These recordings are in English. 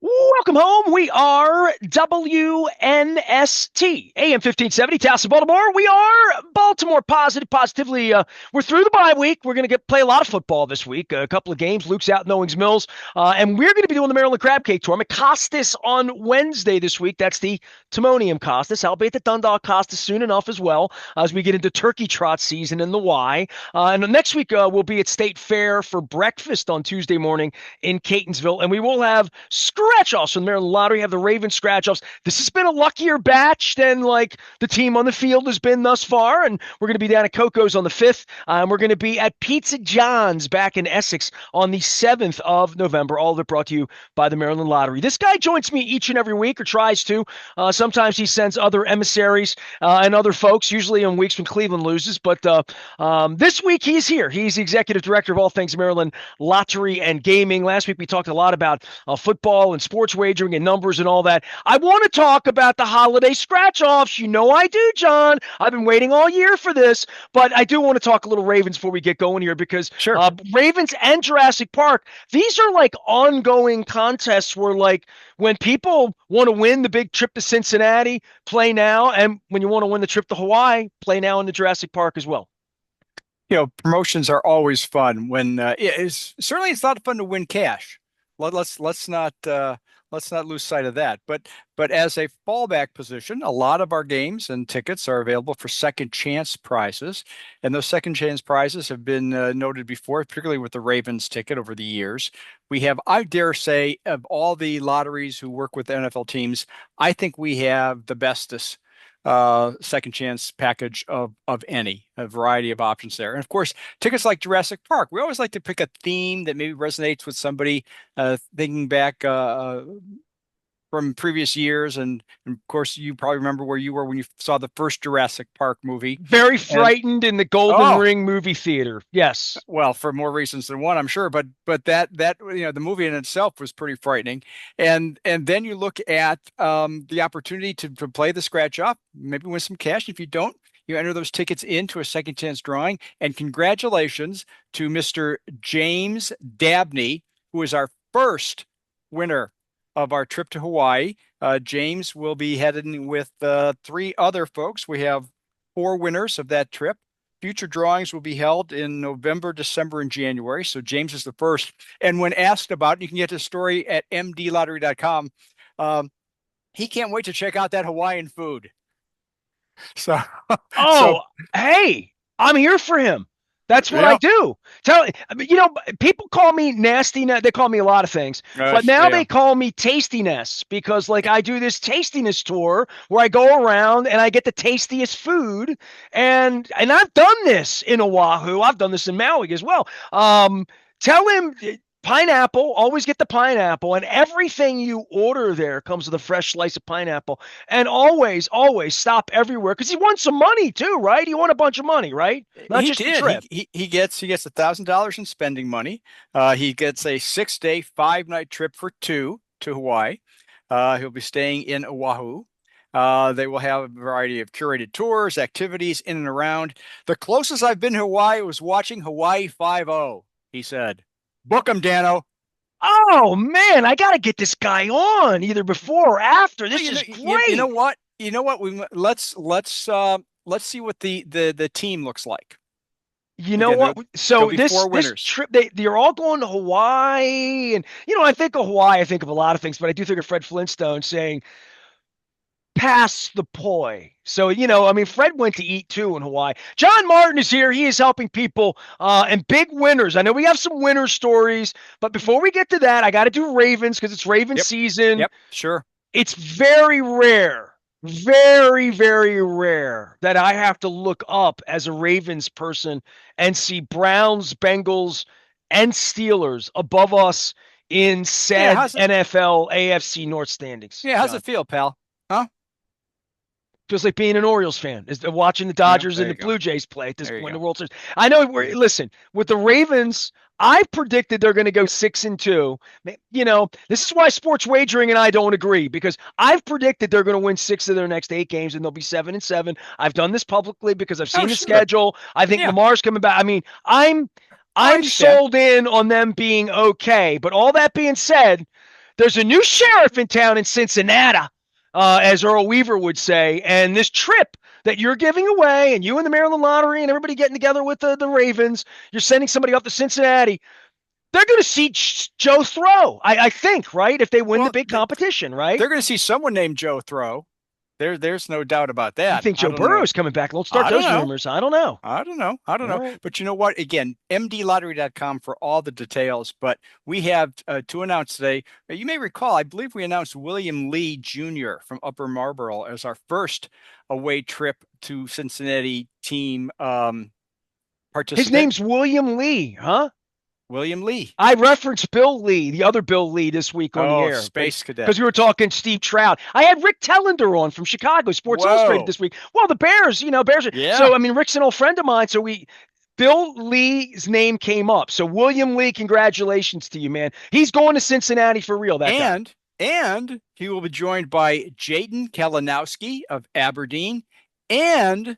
Welcome home. We are WNST, AM 1570, Towson, Baltimore. We are Baltimore positively. We're through the bye week. We're going to play a lot of football this week. A couple of games. Luke's out in Owings Mills. And we're going to be doing the Maryland Crab Cake Tournament. Costas on Wednesday this week. That's the Timonium Costas. I'll be at the Dundalk Costas soon enough as well as we get into turkey trot season in the Y. And next week, we'll be at State Fair for breakfast on Tuesday morning in Catonsville. And we will have scratch-offs from the Maryland Lottery, have the Ravens scratch-offs. This has been a luckier batch than like the team on the field has been thus far. And we're going to be down at Coco's on the 5th. We're going to be at Pizza John's back in Essex on the 7th of November. All of it brought to you by the Maryland Lottery. This guy joins me each and every week, or tries to. Sometimes he sends other emissaries and other folks, usually on weeks when Cleveland loses. But this week he's here. He's the executive director of all things Maryland Lottery and Gaming. Last week we talked a lot about football and sports wagering and numbers and all that. I want to talk about the holiday scratch-offs. You know I do, John. I've been waiting all year for this, but I do want to talk a little Ravens before we get going here because Sure. Ravens and Jurassic Park, these are like ongoing contests where like when people want to win the big trip to Cincinnati, play now, and when you want to win the trip to Hawaii, play now in the Jurassic Park as well. Promotions are always fun when it's not fun to win cash. Let's not lose sight of that. But as a fallback position, a lot of our games and tickets are available for second chance prizes, and those second chance prizes have been noted before, particularly with the Ravens ticket over the years. We have, I dare say, of all the lotteries who work with NFL teams, I think we have the bestest second chance package of any, a variety of options there. And of course, tickets like Jurassic Park, we always like to pick a theme that maybe resonates with somebody thinking back from previous years. And of course, you probably remember where you were when you saw the first Jurassic Park movie. Very And frightened in the Golden oh, Ring movie theater. Yes. well, for more reasons than one, I'm sure, but that the movie in itself was pretty frightening. And then you look at the opportunity to play the scratch off, maybe win some cash. If you don't, you enter those tickets into a second chance drawing. And congratulations to Mr. James Dabney, who is our first winner of our trip to Hawaii. James will be heading with three other folks. We have four winners of that trip. Future drawings will be held in November, December, and January. So James is the first. And when asked about it, you can get the story at mdlottery.com. He can't wait to check out that Hawaiian food. So, so Oh, hey, I'm here for him. That's what I yeah, do. I mean, people call me nasty. They call me a lot of things, but now yeah. they call me tastiness because, like, I do this tastiness tour where I go around and I get the tastiest food, and I've done this in Oahu. I've done this in Maui as well. Tell him pineapple. Always get the pineapple, and everything you order there comes with a fresh slice of pineapple. And always stop everywhere because he wants some money too, right? He won a bunch of money, right? Not He just the did. trip. He gets $1,000 in spending money. He gets a 6-day, 5-night trip for two to Hawaii. He'll be staying in Oahu. They will have a variety of curated tours, activities in and around. The closest I've been to Hawaii was watching Hawaii 5-0, he said. Book him, Dano. Oh man, I got to get this guy on either before or after. Well, This is you know great. what? You know what? Let's see what the team looks like. You know Again, what? there'll So be this four this winners. trip, they're all going to Hawaii, and I think of Hawaii, I think of a lot of things, but I do think of Fred Flintstone saying pass the poi. So, I mean, Fred went to eat too in Hawaii. John Martin is here. He is helping people and big winners. I know we have some winner stories, but before we get to that, I got to do Ravens because it's Raven Yep. season. Yep. Sure. It's very, very rare that I have to look up as a Ravens person and see Browns, Bengals, and Steelers above us in Yeah. said How's it? NFL AFC North standings, Yeah. How's John. it feel, pal? Huh? Feels like being an Orioles fan, is watching the Yeah. Dodgers There and you the go. Blue Jays play at this There you point in the go. World Series. I know. Listen, with the Ravens, I predicted they're going to go 6-2. This is why sports wagering and I don't agree because I've predicted they're going to win 6 of their next 8 games and they'll be 7-7. I've done this publicly because I've Oh, seen the sure. schedule. I think Yeah. Lamar's coming back. I mean, I'm Oh, I I'm understand. sold in on them being okay. But all that being said, there's a new sheriff in town in Cincinnati, as Earl Weaver would say. And this trip that you're giving away, and you and the Maryland Lottery and everybody getting together with the Ravens, you're sending somebody up to Cincinnati. They're going to see Joe throw, I think, right? If they win the Well, big competition, right? they're going to see someone named Joe throw. There's no doubt about You that. think I Joe don't know. Burrow's coming back? Let's start I don't those know. rumors. I don't know. I don't know. I don't All know. right. But you know what? Again, mdlottery.com for all the details. But we have to announce today. You may recall, I believe we announced William Lee Jr. from Upper Marlboro as our first away trip to Cincinnati team His participant. name's William Lee, huh? William Lee. I referenced Bill Lee, the other Bill Lee, this week on the Oh, air Space Cadet. because we were talking Steve Trout. I had Rick Tellender on from Chicago Sports Illustrated Whoa. this week. Well, the Bears, Bears. Yeah. So I mean, Rick's an old friend of mine. So Bill Lee's name came up. So William Lee, congratulations to you, man. He's going to Cincinnati for real. That guy. And he will be joined by Jaden Kalinowski of Aberdeen and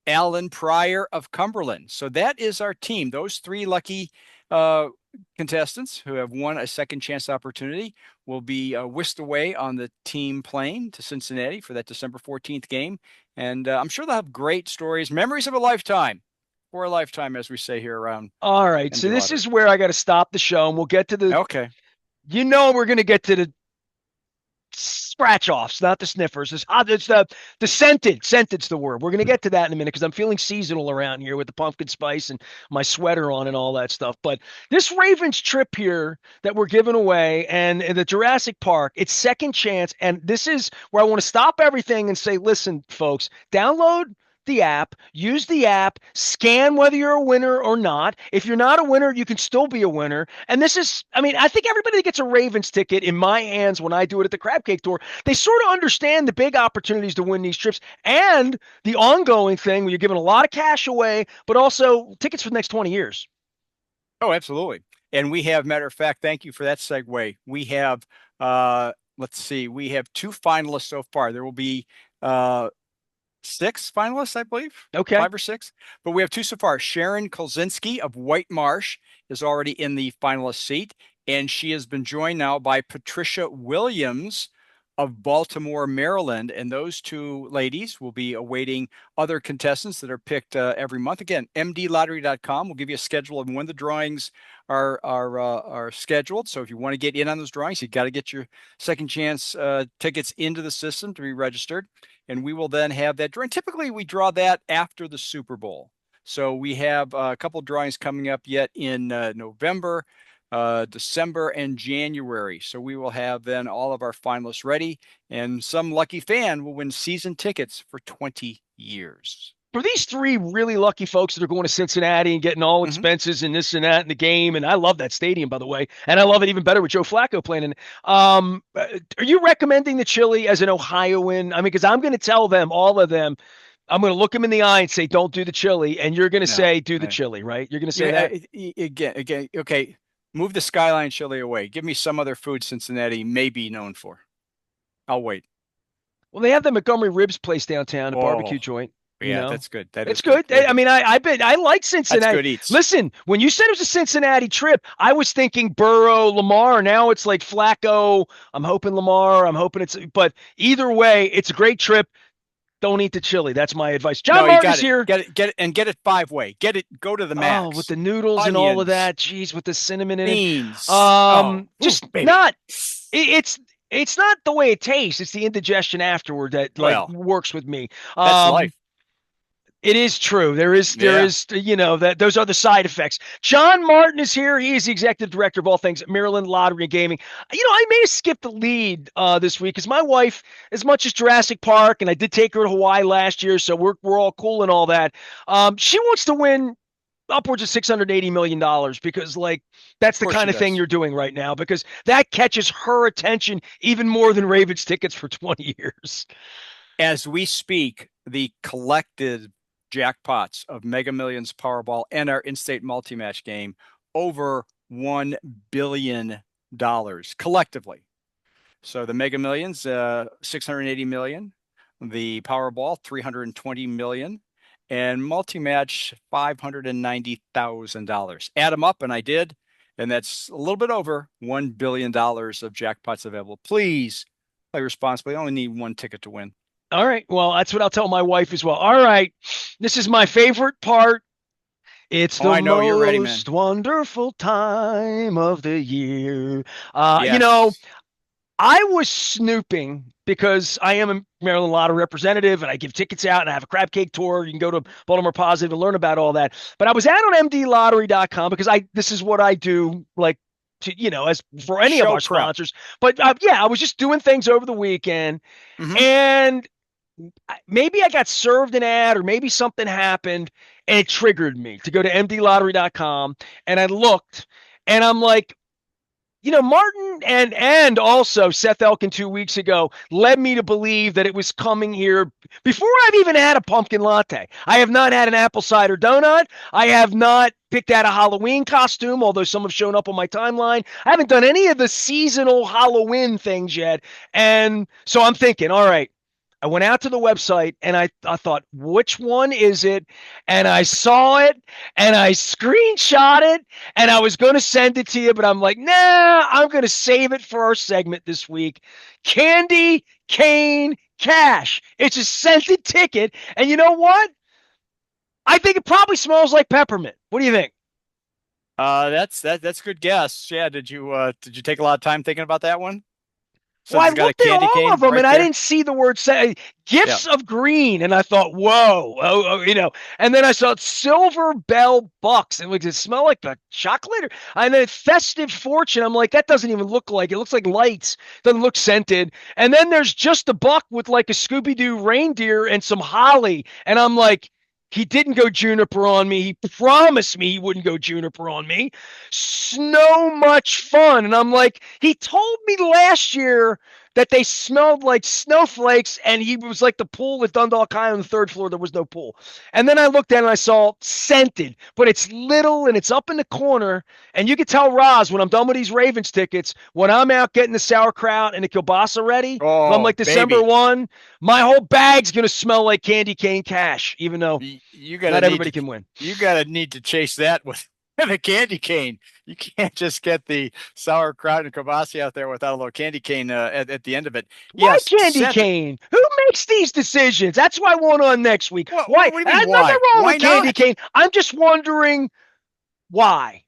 Alan Pryor of Cumberland. So that is our team. Those three lucky uh, contestants who have won a second chance opportunity will be whisked away on the team plane to Cincinnati for that December 14th game. And I'm sure they'll have great stories, memories of a lifetime, for a lifetime, as we say here around All right. So MD this Lottery. is where I got to stop the show, and we'll get to the. Okay. We're going to get to the scratch offs, not the sniffers. It's the scented. Scented's the word. We're gonna get to that in a minute because I'm feeling seasonal around here with the pumpkin spice and my sweater on and all that stuff. But this Ravens trip here that we're giving away and the Jurassic Park, it's second chance, and this is where I want to stop everything and say, listen, folks, download the app, use the app, scan whether you're a winner or not. If you're not a winner, you can still be a winner. And this is, I mean, I think everybody that gets a Ravens ticket in my hands when I do it at the Crab Cake Tour, they sort of understand the big opportunities to win these trips and the ongoing thing where you're giving a lot of cash away, but also tickets for the next 20 years. Oh, absolutely. And we have, matter of fact, thank you for that segue. We have, let's see, we have two finalists so far. There will be six finalists, I believe, Okay. 5 or 6. But we have two so far. Sharon Kolzinski of White Marsh is already in the finalist seat, and she has been joined now by Patricia Williams of Baltimore, Maryland. And those two ladies will be awaiting other contestants that are picked every month. Again, mdlottery.com will give you a schedule of when the drawings are scheduled. So if you want to get in on those drawings, you got to get your second chance tickets into the system to be registered. And we will then have that drawing. Typically, we draw that after the Super Bowl. So we have a couple drawings coming up yet in November, December, and January. So we will have then all of our finalists ready, and some lucky fan will win season tickets for 20 years. For these three really lucky folks that are going to Cincinnati and getting all Mm-hmm. expenses and this and that in the game, and I love that stadium, by the way, and I love it even better with Joe Flacco playing in it. Are you recommending the chili as an Ohioan? I mean, because I'm going to tell them, all of them, I'm going to look them in the eye and say, don't do the chili. And you're going to No. say, do the chili, right? You're going to say Yeah, that? again, okay. Move the Skyline chili away. Give me some other food Cincinnati may be known for. I'll wait. Well, they have the Montgomery Ribs place downtown, a barbecue Oh, joint. You yeah, know, that's good. That it's is good. good. I mean, I bet I like That's Cincinnati. good eats. Listen, when you said it was a Cincinnati trip, I was thinking Burrow, Lamar. Now it's like Flacco. I'm hoping Lamar. I'm hoping but either way, it's a great trip. Don't eat the chili. That's my advice. John No, you Martin is got it. here. Get it 5-way. Get it, go to the Oh, with max. the noodles and all of Onions, that. Jeez, with the cinnamon in it. beans. Oh, ooh, Just baby. not. It's not the way it tastes. It's the indigestion afterward that like Well, works with me. that's life. It is true. There Yeah. is, that those are the side effects. John Martin is here. He is the executive director of all things Maryland Lottery and Gaming. I may have skipped the lead this week because my wife, as much as Jurassic Park, and I did take her to Hawaii last year, so we're all cool and all that. She wants to win upwards of $680 million because like that's Of the course kind she of thing does. you're doing right now because that catches her attention even more than Ravens tickets for 20 years. As we speak, the collected jackpots of Mega Millions, Powerball, and our in-state multi-match game over $1 billion collectively. So the Mega Millions, 680 million, the Powerball, 320 million, and multi-match $590,000. Add them up, and I did, and that's a little bit over $1 billion of jackpots available. Please play responsibly. I only need one ticket to win. All right. Well, that's what I'll tell my wife as well. All right. This is my favorite part. It's Oh, the I know you're ready, man. most wonderful time of the year. You know, Yes. I was snooping because I am a Maryland Lottery representative and I give tickets out and I have a crab cake tour. You can go to Baltimore Positive and learn about all that. But I was out on mdlottery.com because this is what I do, like, as for any of Show our prep. sponsors. But yeah, I was just doing things over the weekend, Hmm. and maybe I got served an ad or maybe something happened and it triggered me to go to mdlottery.com, and I looked and I'm like, Martin and also Seth Elkin 2 weeks ago led me to believe that it was coming here before I've even had a pumpkin latte. I have not had an apple cider donut. I have not picked out a Halloween costume, although some have shown up on my timeline. I haven't done any of the seasonal Halloween things yet. And so I'm thinking, all right, I went out to the website and I thought, which one is it? And I saw it and I screenshot it and I was going to send it to you, but I'm like, nah, I'm going to save it for our segment this week. Candy Cane Cash. It's a scented ticket. And you know what? I think it probably smells like peppermint. What do you think? That's a good guess. Yeah, did you take a lot of time thinking about that one? Well, Since I it's got a looked at candy all of cane them right and I there. didn't see the word say Yeah. gifts of green. And I thought, whoa, and then I saw Silver Bell Bucks. And like, does it smell like a chocolate? And then Festive Fortune. I'm like, that doesn't even look like it looks like lights. Doesn't look scented. And then there's just a buck with like a Scooby Doo reindeer and some holly. And I'm like, he didn't go juniper on me. He promised me he wouldn't go juniper on me. So much fun. And I'm like, he told me last year that they smelled like snowflakes, and he was like the pool at Dundalk High on the third floor. There was no pool. And then I looked at it and I saw scented, but it's little and it's up in the corner. And you can tell Roz when I'm done with these Ravens tickets, when I'm out getting the sauerkraut and the kielbasa ready, if I'm Oh, like December baby. 1, my whole bag's going to smell like candy cane cash, even though You gotta not need everybody to can win. chase that with a candy cane. You can't just get the sauerkraut and kibasi out there without a little candy cane at the end of it. Why Yes, candy scent. cane? Who makes these decisions? That's why I want on next week. Why? What do you mean There's nothing why? wrong with Why candy not? cane. I'm just wondering why.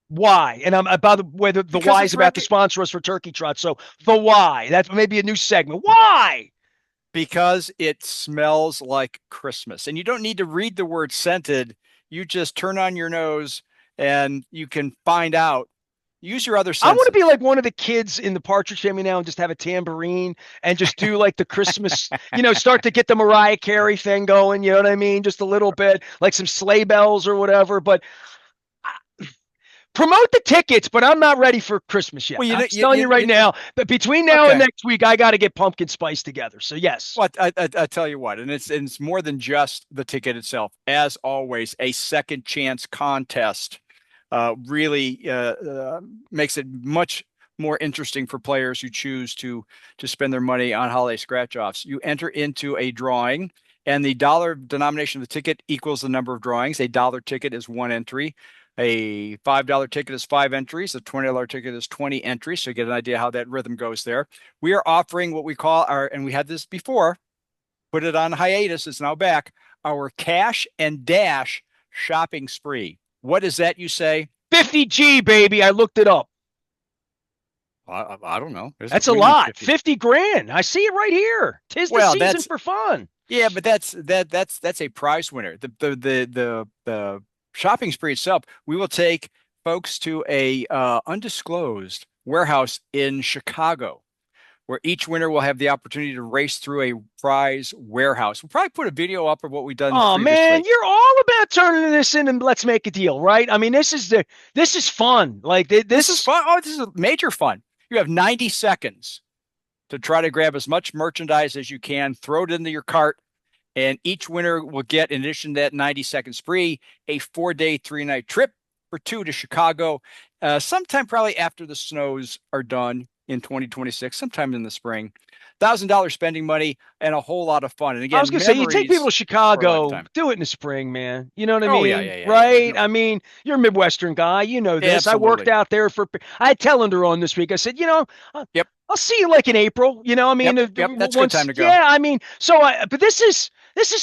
Why? And I'm by the way, the Because why is it's about to sponsor us for Turkey Trot. So the why. That's maybe a new segment. Why? because it smells like Christmas. And you don't need to read the word scented. You just turn on your nose and you can find out. Use your other I want to be senses. like one of the kids in the Partridge Family now and just have a tambourine and just do like the Christmas, start to get the Mariah Carey thing going. You know what I mean? Just a little bit, like some sleigh bells or whatever. But promote the tickets, but I'm not ready for Christmas yet. Well, I'm just telling you right now. But between now and okay. next week, I got to get pumpkin spice together. So yes, Well, I tell you what, and it's more than just the ticket itself. As always, a second chance contest really makes it much more interesting for players who choose to spend their money on holiday scratch offs. You enter into a drawing, and the dollar denomination of the ticket equals the number of drawings. A dollar ticket is one entry. A $5 ticket is five entries. A $20 ticket is 20 entries. So you get an idea how that rhythm goes there. We are offering what we call and we had this before, put it on hiatus, it's now back, our cash and dash shopping spree. What is that, you say? 50G baby. I looked it up. I don't know. That's a What do you mean lot. 50? 50 grand. I see it right here. Tis the Well, season that's for fun. yeah, but that's a prize winner. The shopping spree itself, we will take folks to a undisclosed warehouse in Chicago, where each winner will have the opportunity to race through a prize warehouse. We'll probably put a video up of what we've done Oh man, previously. you're all about turning this in and let's make a deal, right? I mean, this is fun. Like This is this. fun. Oh, this is major fun. You have 90 seconds to try to grab as much merchandise as you can, throw it into your cart, and each winner will get, in addition to that 90-second spree, a 4-day, 3-night trip for two to Chicago, sometime probably after the snows are done in 2026, sometime in the spring. $1,000 spending money and a whole lot of fun. And I was again, gonna say, you take people to memories for a Chicago, lifetime. do it in the spring, man. You know what I Oh yeah, mean, yeah, yeah, yeah. right? No, I mean, you're a Midwestern guy, you know this. I worked absolutely. out there for. I had Tellender on this week. I said, uh, Yep, I'll see you like in April. I yep, mean, yep. That's a good time once, to go. yeah. I mean, but this is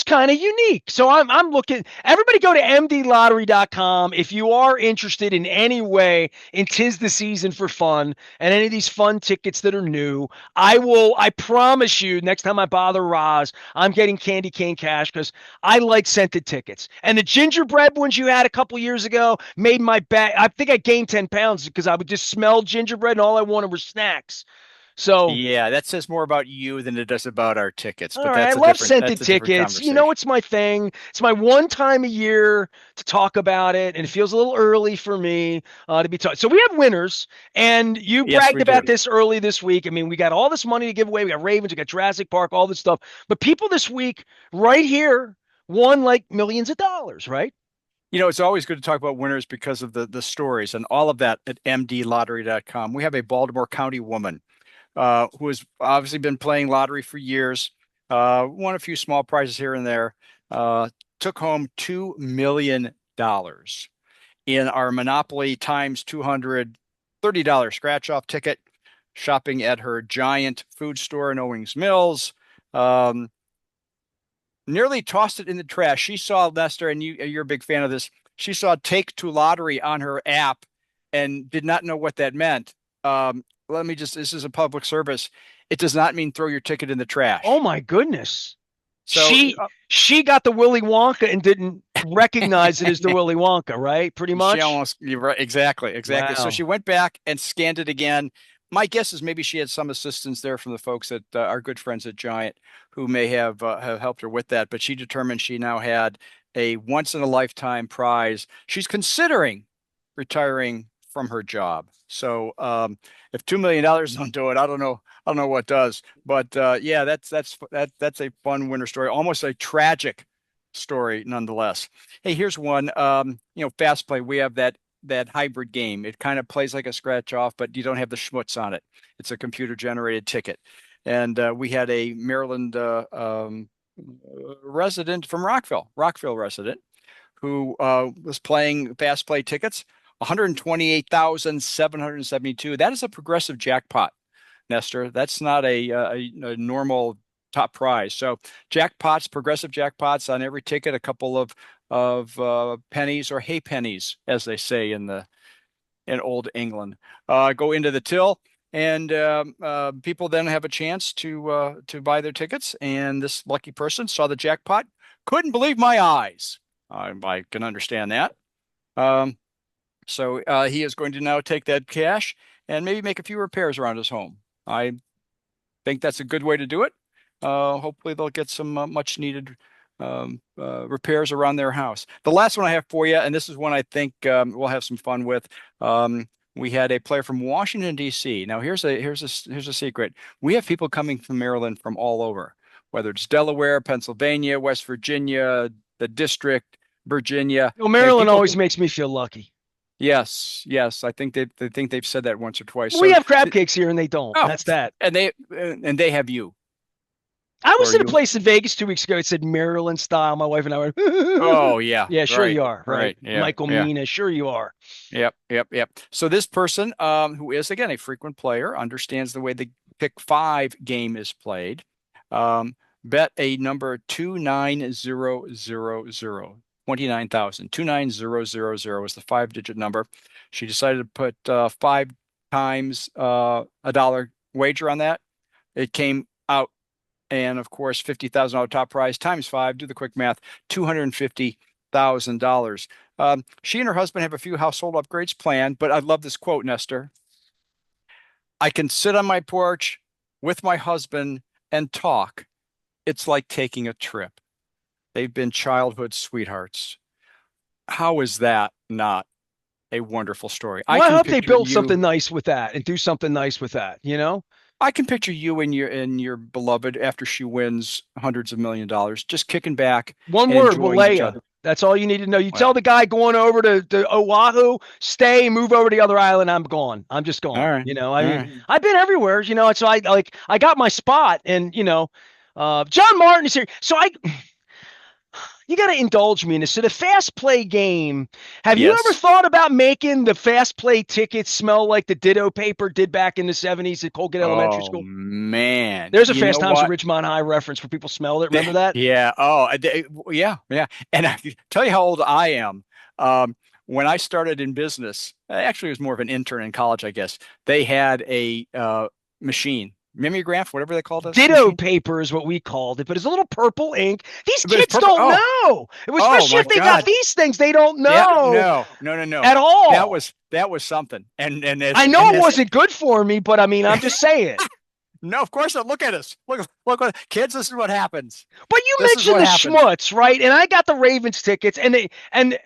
kind of unique. So I'm looking. Everybody go to mdlottery.com if you are interested in any way in tis the season for fun and any of these fun tickets that are new. I promise you, next time I bother Roz, I'm getting candy cane cash because I like scented tickets. And the gingerbread ones you had a couple years ago made my back. I think I gained 10 pounds because I would just smell gingerbread and all I wanted were snacks. So, Yeah, that says more about you than it does about our tickets, all but right, I love scented that's a different tickets. conversation. It's my thing. It's my one time a year to talk about it, and it feels a little early for me to be talking. So we have winners, and you Yes, bragged we do. about this early this week. I mean, we got all this money to give away. We got Ravens, we got Jurassic Park, all this stuff. But people this week, right here, won like millions of dollars, right? It's always good to talk about winners because of the stories and all of that at mdlottery.com. We have a Baltimore County woman who has obviously been playing lottery for years, won a few small prizes here and there, took home $2 million in our Monopoly times $230 scratch off ticket, shopping at her giant food store in Owings Mills. Um, Nearly tossed it in the trash. She saw Nestor, and you're a big fan of this. She saw Take to Lottery on her app and did not know what that meant. This is a public service. It does not mean throw your ticket in the Oh trash. my goodness. So, She got the Willy Wonka and didn't recognize it as the Willy Wonka, right? Pretty she much. almost, you're right. Exactly, exactly. So Wow. she went back and scanned it again. My guess is maybe she had some assistance there from the folks that are good friends at Giant who may have helped her with that. But she determined she now had a once in a lifetime prize. She's considering retiring from her job. So if $2 million don't do it, I don't know what does. But yeah, that's a fun winter story, almost a tragic story nonetheless. Hey, here's one. Fast play. We have that hybrid game. It kind of plays like a scratch off, but you don't have the schmutz on it. It's a computer generated ticket. And we had a Maryland resident from Rockville resident, who was playing fast play tickets, 128,772. That is a progressive jackpot, Nestor. That's not a normal top prize. So jackpots, progressive jackpots on every ticket, a couple of pennies or hay pennies, as they say in old England, go into the till, and people then have a chance to buy their tickets. And this lucky person saw the jackpot, couldn't believe my eyes. I can understand that. Um, so he is going to now take that cash and maybe make a few repairs around his home. I think that's a good way to do it. Hopefully they'll get some much needed repairs around their house. The last one I have for you, and this is one I think we'll have some fun with. We had a player from Washington, D.C. Now here's a secret. We have people coming from Maryland from all over, whether it's Delaware, Pennsylvania, West Virginia, the district, Virginia. Well, We have Maryland people. always makes me feel lucky. Yes, yes. I think they think they've said that once or twice. We So, have crab cakes here and they don't. oh, That's that. and they have you, I was or in a you. place in Vegas 2 weeks ago. It said Maryland style. My wife and I went, Oh yeah, yeah, sure right, you are. Right. right, yeah, Michael yeah, Mina, sure you are. yep, yep, yep. So this person, who is again a frequent player, understands the way the pick five game is played. Um, Bet a number 29000. 29,000. 29000 was the five-digit number. She decided to put five times a dollar wager on that. It came out, and of course, $50,000 top prize times five. Do the quick math, $250,000. She and her husband have a few household upgrades planned, but I love this quote, Nestor. I can sit on my porch with my husband and talk. It's like taking a trip. They've been childhood sweethearts. How is that not a wonderful story? Well, I hope they build something nice with that and do something nice with that. I can picture you and your beloved after she wins hundreds of $1 million, just kicking back One and word, enjoying each Walea. other. That's all you need to know. You tell Well, the guy going over to Oahu, stay, move over to the other island. I'm gone. I'm just all gone. right, I all mean, right. I've been everywhere, so I got my spot and, John Martin is here. So you got to indulge me in this. So the fast play game, have you ever Yes. thought about making the fast play tickets smell like the Ditto paper did back in the 70s at Colgate Elementary Oh School? man. There's a You know Fast Times at what? Ridgemont High reference for people smelled it. Remember that? Yeah. Yeah, yeah. And I tell you how old I am. Um, when I started in business, actually, it was more of an intern in college, I guess. They had a machine, mimeograph, whatever they called this Ditto machine. paper is what we called it, but it's a little purple ink. These But it's kids purple. don't Oh, know. oh Especially my if they got God. these things, they don't Yeah. know No, no, no, no. at all. That was something. And I know it wasn't good for me, but I mean, I'm just saying. no, of course not. Look at us. Look what kids, this is what happens. But you This is mentioned what the happens. schmutz, right? And I got the Ravens tickets, and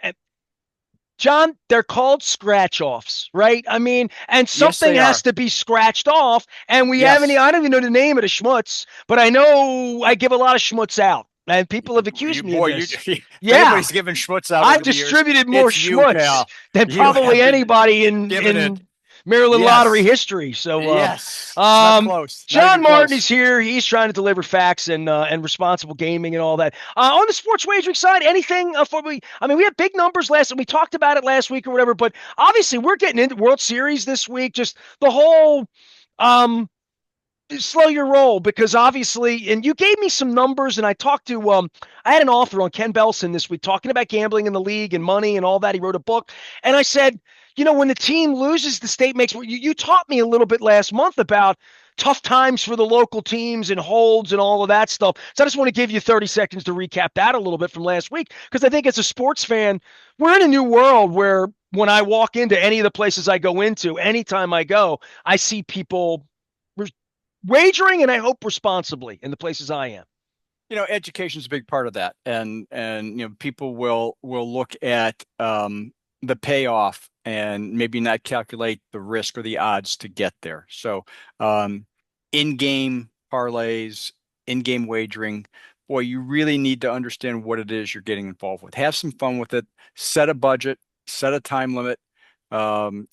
John, they're called scratch offs, right? I mean, and Yes, something they has are. to be scratched off, and we haven't. Yes. I don't even know the name of the schmutz, but I know I give a lot of schmutz out, and people have accused me of Boy, you this. if Yeah, anybody's given schmutz out I've over the years, distributed more it's you, schmutz pal. than You probably have been anybody in given it. Maryland lottery Yes. history. So, Yes. Not close. Not John even Martin is close. here. He's trying to deliver facts and responsible gaming and all that. On the sports wagering side, anything for we? I mean, we had big numbers last, and we talked about it last week or whatever. But obviously, we're getting into World Series this week. Just the whole um, slow your roll because obviously, and you gave me some numbers, and I talked to I had an author on Ken Belson this week talking about gambling in the league and money and all that. He wrote a book, and I said, when the team loses, the state makes. You taught me a little bit last month about tough times for the local teams and holds and all of that stuff. So I just want to give you 30 seconds to recap that a little bit from last week because I think as a sports fan, we're in a new world where when I walk into any of the places I go into, anytime I go, I see people wagering and I hope responsibly in the places I am. Education is a big part of that, and people will look at the payoff and maybe not calculate the risk or the odds to get there. So, in-game parlays, in-game wagering, boy, you really need to understand what it is you're getting involved with. Have some fun with it. Set a budget, set a time limit.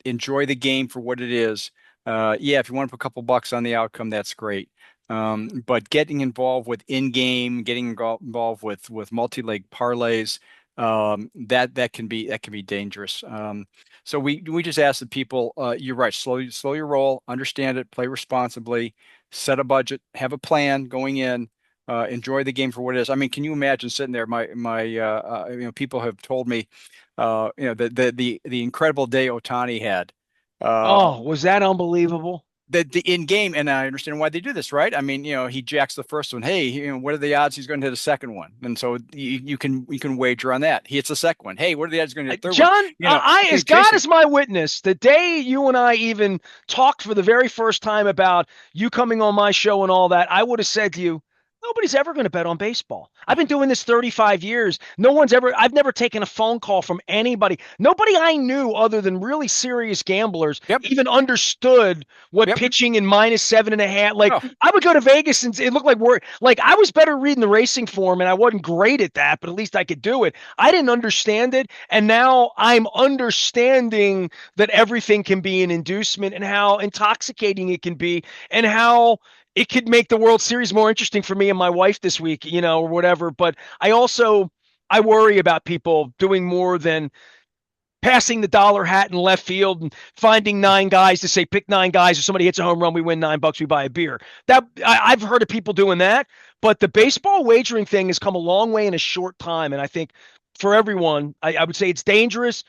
Enjoy the game for what it is. Yeah, if you want to put a couple bucks on the outcome, that's great. But getting involved with in-game, getting involved with multi-leg parlays, that can be dangerous. So we just ask the people, you're right, slow your roll, understand it, play responsibly, set a budget, have a plan going in, enjoy the game for what it is. I mean, can you imagine sitting there? People have told me, the incredible day Otani had. Uh, Oh, was that unbelievable? the in game, and I understand why they do this, right? I mean, he jacks the first one. Hey, what are the odds he's going to hit a second one? And so you can wager on that. He hits the second one. Hey, what are the odds he's going to hit the third one? John, I You as chase God it. is my witness, the day you and I even talked for the very first time about you coming on my show and all that, I would have said to you, nobody's ever going to bet on baseball. I've been doing this 35 years. I've never taken a phone call from anybody. Nobody I knew other than really serious gamblers Yep, even understood what yep. pitching in -7.5. Like Oh, I would go to Vegas and it looked like I was better reading the racing form and I wasn't great at that, but at least I could do it. I didn't understand it. And now I'm understanding that everything can be an inducement and how intoxicating it can be and how it could make the World Series more interesting for me and my wife this week, or whatever. But I worry about people doing more than passing the dollar hat in left field and finding nine guys to say pick nine guys. If somebody hits a home run, we win $9, we buy a beer. I've heard of people doing that, but the baseball wagering thing has come a long way in a short time, and I think for everyone, I would say it's dangerous.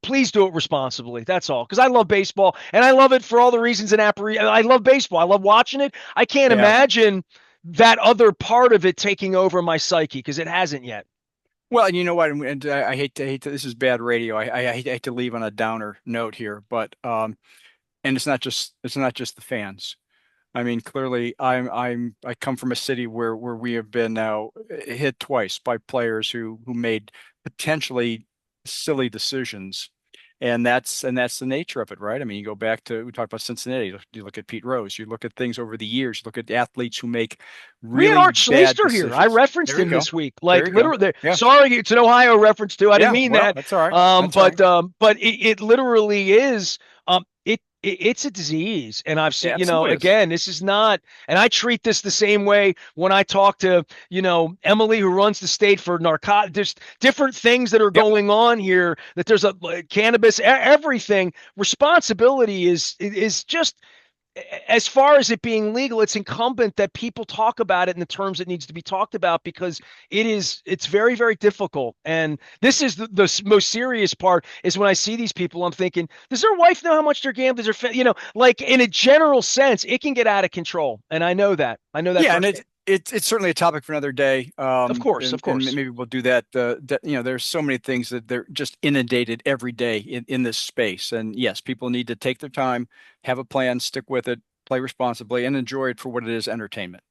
Please do it responsibly. That's all. Because I love baseball and I love it for all the reasons I love baseball. I love watching it. I can't yeah. imagine that other part of it taking over my psyche because it hasn't yet. Well, and you know what? And I hate to, this is bad radio. I hate to leave on a downer note here, but and it's not just the fans. I mean, clearly, I come from a city where we have been now hit twice by players who made potentially silly decisions, and that's the nature of it, right? I mean, you go back to we talked about Cincinnati. You look at Pete Rose. You look at things over the years. You look at athletes who make We had really Arch bad Schleister here. I decisions. referenced There you him go. this week. There Like you go. literally, Yeah. sorry, it's an Ohio reference too. I didn't Yeah. mean Well, that. that's all right. Um, That's all right. but um, but it literally is. It's a disease, and I've It seen. absolutely is. Again, this is not. And I treat this the same way when I talk to Emily, who runs the state for narcotics. There's different things that are Yep. going on here. That there's a cannabis, everything. Responsibility is just as far as it being legal, it's incumbent that people talk about it in the terms it needs to be talked about because it's very, very difficult. And this is the most serious part is when I see these people, I'm thinking, does their wife know how much they're gambling? Does like in a general sense, it can get out of control. And I know that. I know that Yeah, and firsthand. it's certainly a topic for another day. Of course, And of course. maybe we'll do that. There's so many things that they're just inundated every day in this space. And yes, people need to take their time, have a plan, stick with it, play responsibly, and enjoy it for what it is, entertainment.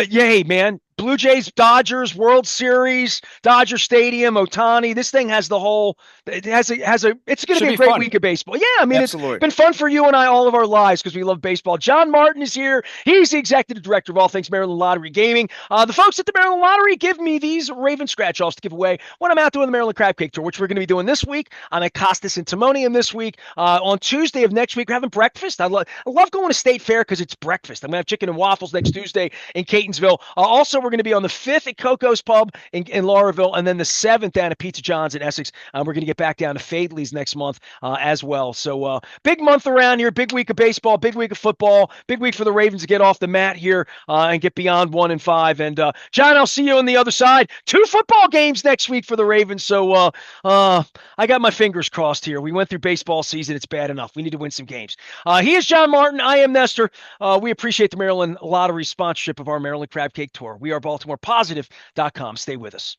Yay, man. Blue Jays, Dodgers, World Series, Dodger Stadium, Otani. This thing has the whole, it's going to Should be a be great fun. week of baseball. Yeah, I mean, it's Absolutely. been fun for you and I all of our lives because we love baseball. John Martin is here. He's the executive director of all things Maryland Lottery Gaming. The folks at the Maryland Lottery give me these Raven scratch offs to give away when I'm out doing the Maryland Crab Cake Tour, which we're going to be doing this week on Acostas and Timonium this week. On Tuesday of next week, we're having breakfast. I love going to State Fair because it's breakfast. I'm going to have chicken and waffles next Tuesday in Catonsville. Also, we're going to be on the 5th at Coco's Pub in Lauraville, and then the 7th down at Pizza John's in Essex. We're going to get back down to Fadley's next month as well. So big month around here, big week of baseball, big week of football, big week for the Ravens to get off the mat here and get beyond 1-5. And John, I'll see you on the other side. 2 football games next week for the Ravens. So I got my fingers crossed here. We went through baseball season. It's bad enough. We need to win some games. He is John Martin. I am Nestor. We appreciate the Maryland Lottery sponsorship of our Maryland Crab Cake Tour. We are BaltimorePositive.com. Stay with us.